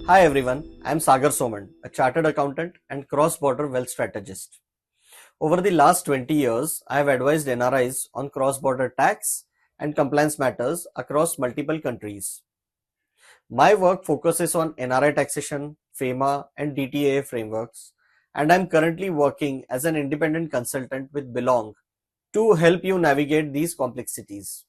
Hi everyone, I am Sagar Soman, a chartered accountant and cross-border wealth strategist. Over the last 20 years, I have advised NRIs on cross-border tax and compliance matters across multiple countries. My work focuses on NRI taxation, FEMA and DTAA frameworks, and I am currently working as an independent consultant with Belong to help you navigate these complexities.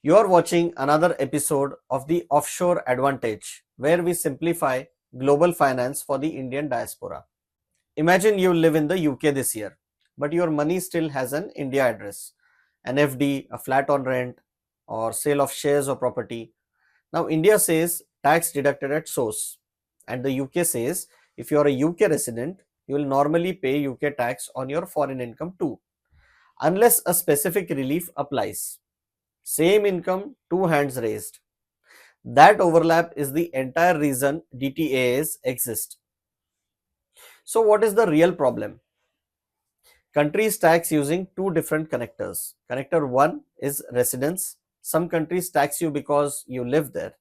You are watching another episode of the Offshore Advantage, where we simplify global finance for the Indian diaspora. Imagine you live in the UK this year, but your money still has an India address, an FD, a flat on rent, or sale of shares or property. Now, India says tax deducted at source, and the UK says if you are a UK resident, you will normally pay UK tax on your foreign income too, unless a specific relief applies. Same income, two hands raised. That overlap is the entire reason DTAAs exist. So, what is the real problem? Countries tax using two different connectors. Connector 1 is residence. Some countries tax you because you live there.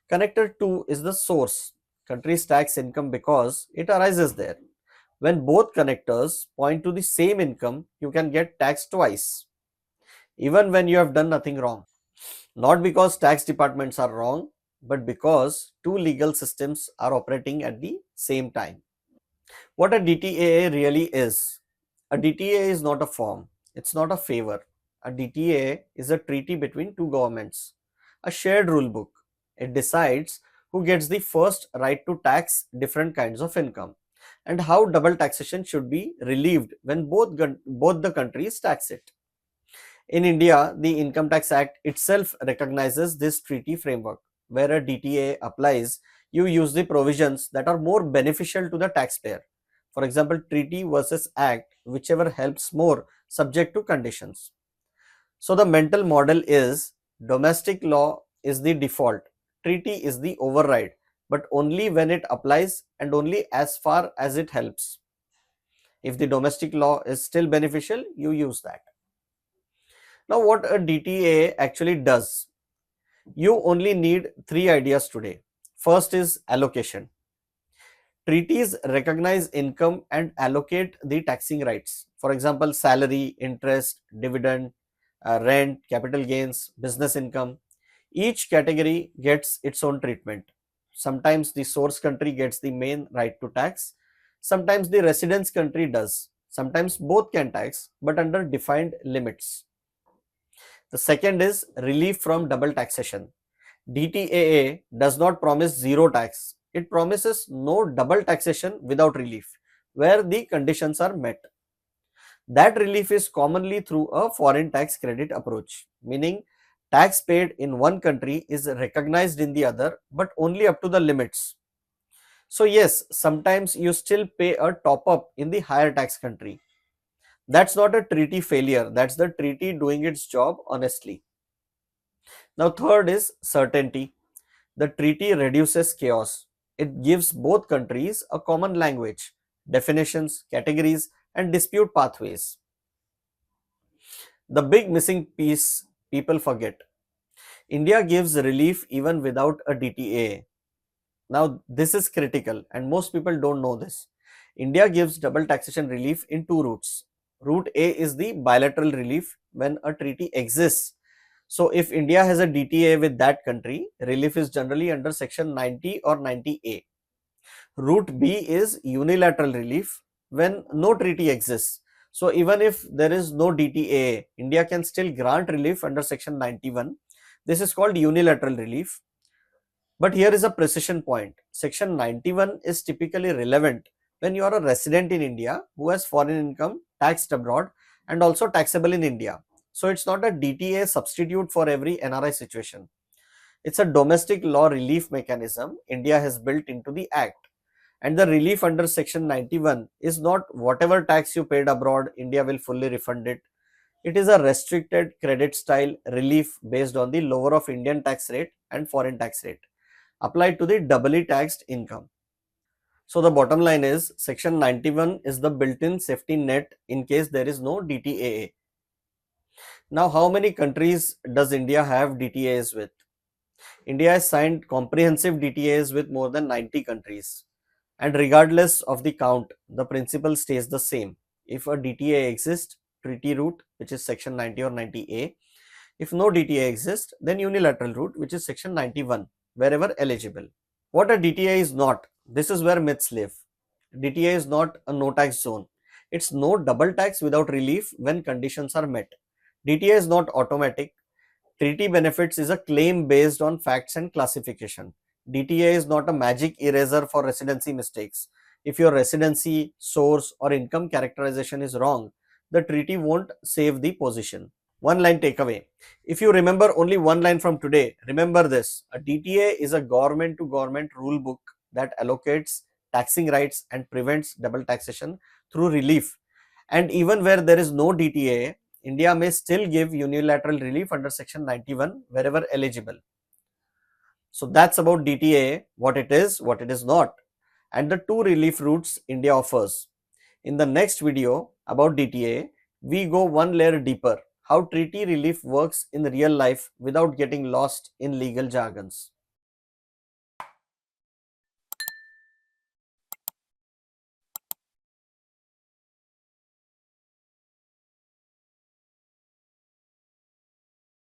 Connector 2 is the source. Countries tax income because it arises there. When both connectors point to the same income, you can get taxed twice, even when you have done nothing wrong. Not because tax departments are wrong, but because two legal systems are operating at the same time. What a DTAA really is. A DTAA is not a form, it's not a favor. A DTAA is a treaty between two governments, a shared rule book. It decides who gets the first right to tax different kinds of income and how double taxation should be relieved when both the countries tax it. In India, the Income Tax Act itself recognizes this treaty framework. Where a DTA applies, you use the provisions that are more beneficial to the taxpayer. For example, treaty versus act, whichever helps more, subject to conditions. So the mental model is domestic law is the default, treaty is the override, but only when it applies and only as far as it helps. If the domestic law is still beneficial, you use that. Now, what a DTA actually does, you only need three ideas today. First is allocation. Treaties recognize income and allocate the taxing rights. For example, salary, interest, dividend, rent, capital gains, business income. Each category gets its own treatment. Sometimes the source country gets the main right to tax. Sometimes the residence country does. Sometimes both can tax, but under defined limits. The second is relief from double taxation. DTAA does not promise zero tax. It promises no double taxation without relief, where the conditions are met. That relief is commonly through a foreign tax credit approach, meaning tax paid in one country is recognized in the other, but only up to the limits. So yes, sometimes you still pay a top up in the higher tax country. That's not a treaty failure, that's the treaty doing its job honestly. Now third is certainty. The treaty reduces chaos. It gives both countries a common language, definitions, categories, and dispute pathways. The big missing piece people forget. India gives relief even without a DTAA. Now, this is critical, and most people don't know this. India gives double taxation relief in two routes. Route A is the bilateral relief when a treaty exists. So, if India has a DTA with that country, relief is generally under Section 90 or 90A. Route B is unilateral relief when no treaty exists. So, even if there is no DTAA, India can still grant relief under Section 91. This is called unilateral relief. But here is a precision point. Section 91 is typically relevant when you are a resident in India who has foreign income taxed abroad and also taxable in India. So it's not a DTA substitute for every NRI situation. It's a domestic law relief mechanism India has built into the Act. And the relief under Section 91 is not whatever tax you paid abroad, India will fully refund it. It is a restricted credit style relief based on the lower of Indian tax rate and foreign tax rate applied to the doubly taxed income. So the bottom line is Section 91 is the built-in safety net in case there is no DTAA. Now, how many countries does India have DTAs with? India has signed comprehensive DTAs with more than 90 countries. And regardless of the count, the principle stays the same. If a DTA exists, treaty route, which is section 90 or 90A. If no DTA exists, then unilateral route, which is section 91, wherever eligible. What a DTA is not, this is where myths live. DTA is not a no tax zone. It's no double tax without relief when conditions are met. DTA is not automatic. Treaty benefits is a claim based on facts and classification. DTA is not a magic eraser for residency mistakes. If your residency, source, or income characterization is wrong, the treaty won't save the position. One line takeaway. If you remember only one line from today, remember this. A DTA is a government to government rule book that allocates taxing rights and prevents double taxation through relief. And even where there is no DTA, India may still give unilateral relief under section 91 wherever eligible. So that's about DTA, what it is not, and the two relief routes India offers. In the next video about DTA, we go one layer deeper, how treaty relief works in real life without getting lost in legal jargons.